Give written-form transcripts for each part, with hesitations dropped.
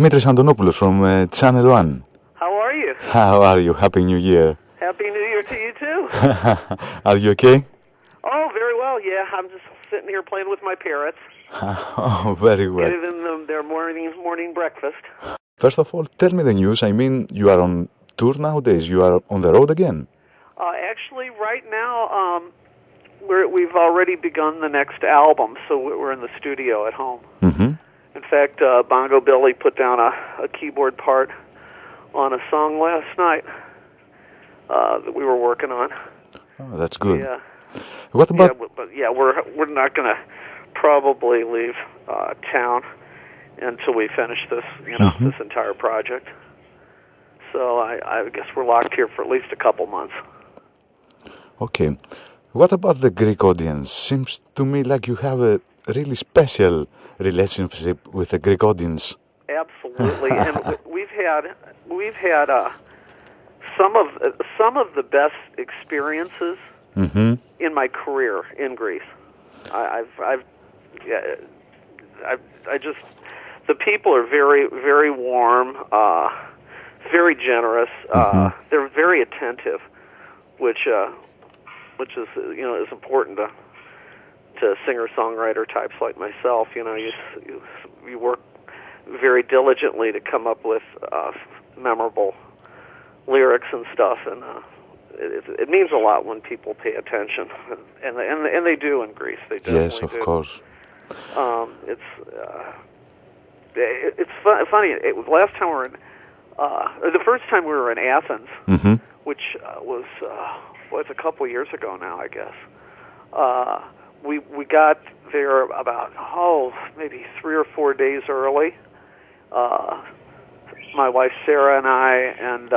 Dimitris Antonopoulos from Channel 1. How are you? How are you? Happy New Year. Happy New Year to you too. Are you okay? Oh, very well, yeah. I'm just sitting here playing with my parrots. Oh, very well. Giving them their morning breakfast. First of all, tell me the news. I mean, you are on tour nowadays. You are on the road again. Actually, right now, we've already begun the next album, so we're in the studio at home. Mm-hmm. In fact, Bongo Billy put down a keyboard part on a song last night that we were working on. Oh, that's good. Yeah. What about? Yeah, we're not going to probably leave town until we finish this, this entire project. So I guess we're locked here for at least a couple months. Okay. What about the Greek audience? Seems to me like you have a really special relationship with the Greek audience. Absolutely, and we've had some of the best experiences in my career in Greece. I just, the people are very warm, very generous. They're very attentive, which is is important to singer-songwriter types like myself. You work very diligently to come up with memorable lyrics and stuff, and it means a lot when people pay attention, and they do in Greece. They definitely yes, of course. It's funny. Last time we were in, the first time we were in Athens, which was a couple years ago now, I guess. We got there about maybe 3 or 4 days early. My wife Sarah and I, and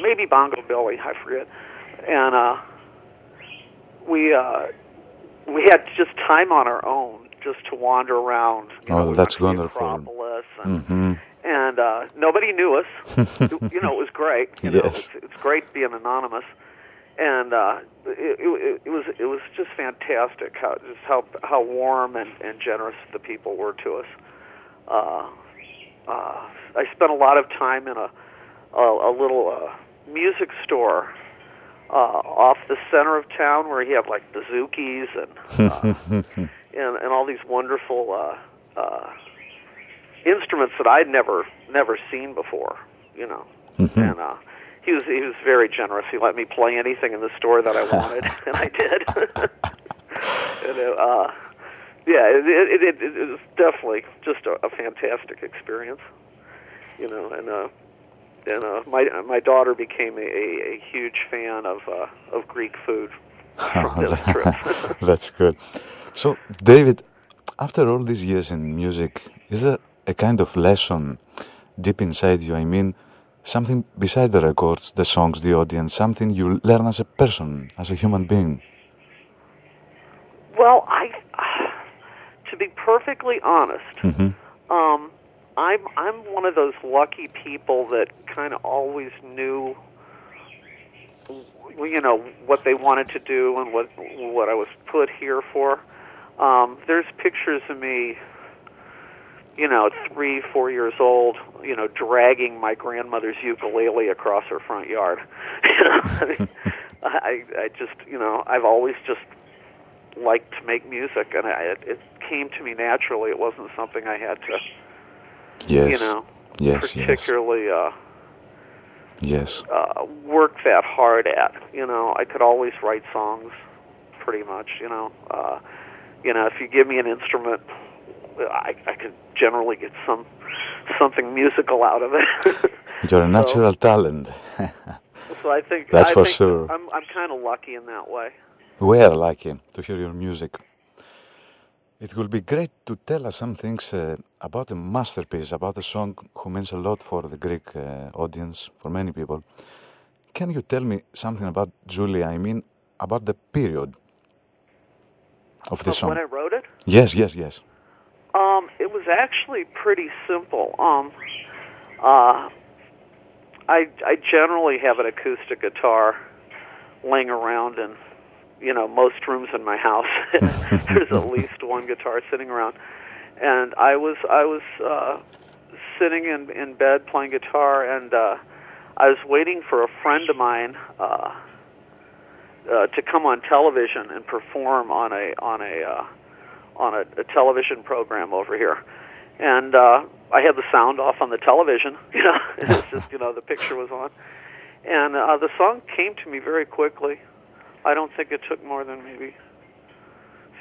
maybe Bongo Billy, I forget, and we had just time on our own just to wander around. That's wonderful. Acropolis and nobody knew us. It was great. Yes. It's great being anonymous, and it was just fantastic how warm and generous the people were to us. I spent a lot of time in a little music store off the center of town where you have like bazookies and all these wonderful instruments that I'd never seen before. And he was very generous. He let me play anything in the store that I wanted, and I did. It was definitely just a fantastic experience, and my daughter became a huge fan of Greek food from this trip. That's good. So, David, after all these years in music, is there a kind of lesson deep inside you? I mean, something beside the records, the songs, the audience, something you learn as a person, as a human being? Well, to be perfectly honest, I'm one of those lucky people that kind of always knew, what they wanted to do and what I was put here for. There's pictures of me, 3, 4 years old, dragging my grandmother's ukulele across her front yard. I just, I've always just liked to make music, and it came to me naturally. It wasn't something I had to, particularly work that hard at. I could always write songs, pretty much. If you give me an instrument, I could generally get something musical out of it. You're a natural talent. So I think that's for sure. I'm kind of lucky in that way. We are lucky to hear your music. It will be great to tell us some things about a masterpiece, about a song who means a lot for the Greek audience, for many people. Can you tell me something about Julia? I mean, about the period of the song. When I wrote it? Yes. It was actually pretty simple. I generally have an acoustic guitar laying around in, most rooms in my house. There's at least one guitar sitting around, and I was sitting in bed playing guitar, and I was waiting for a friend of mine to come on television and perform on a television program over here, and I had the sound off on the television. It's just the picture was on, and the song came to me very quickly. I don't think it took more than maybe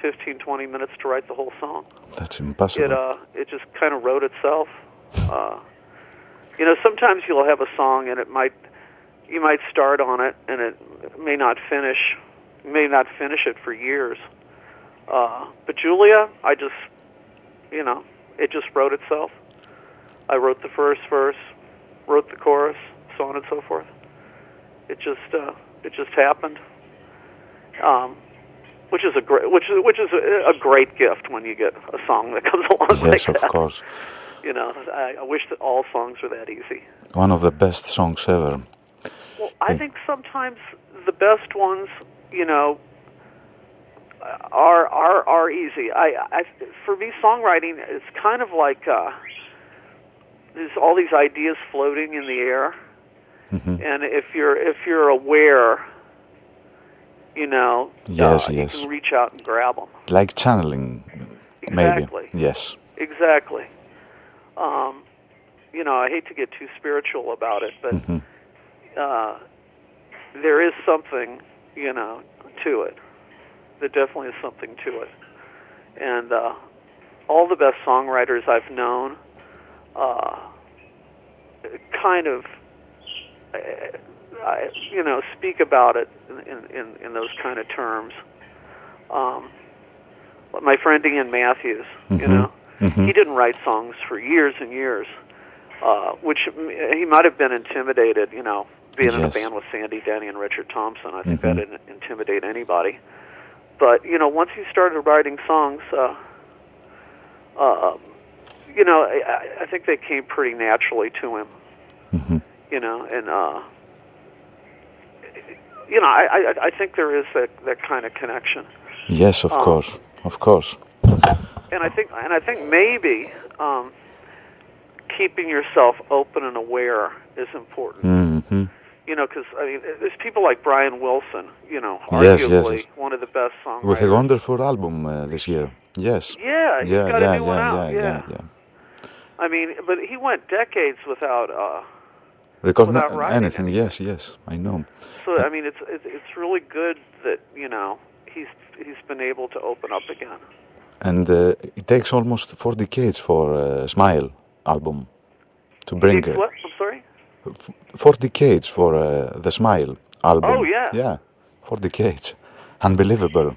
15, 20 minutes to write the whole song. That's impossible. It just kind of wrote itself. Sometimes you'll have a song and you might start on it and it may not finish it for years. But Julia, it just wrote itself. I wrote the first verse, wrote the chorus, so on and so forth. It just happened. Which is a great gift when you get a song that comes along like that. Yes, of course. I wish that all songs were that easy. One of the best songs ever. Well, I think sometimes the best ones, are easy. For me, songwriting is kind of like there's all these ideas floating in the air, and if you're aware. Yes. You can reach out and grab them. Like channeling, exactly. Maybe. Yes. Exactly. I hate to get too spiritual about it, but there is something, to it. There definitely is something to it. And all the best songwriters I've known kind of... speak about it in those kind of terms. My friend Ian Matthews, he didn't write songs for years and years, which he might have been intimidated, being in a band with Sandy Denny and Richard Thompson. I think that didn't intimidate anybody. But, once he started writing songs, I think they came pretty naturally to him, I think there is that kind of connection. Yes, of course. And I think maybe keeping yourself open and aware is important. Because there's people like Brian Wilson. Arguably one of the best songwriters. With a wonderful album this year. Yes. Yeah, he's got a new one out. Yeah. I mean, but he went decades without. Record anything, yes, I know. So I mean, it's really good that he's been able to open up again. And it takes almost 4 decades for Smile album to bring. What? I'm sorry. 4 decades for the Smile album. Oh yeah. Yeah, 4 decades. Unbelievable.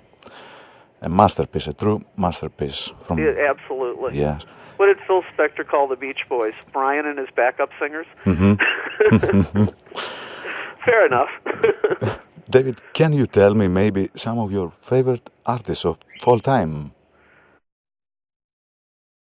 A masterpiece, a true masterpiece. Absolutely. Yes. What did Phil Spector call the Beach Boys? Brian and his backup singers? Fair enough. David, can you tell me maybe some of your favorite artists of all time?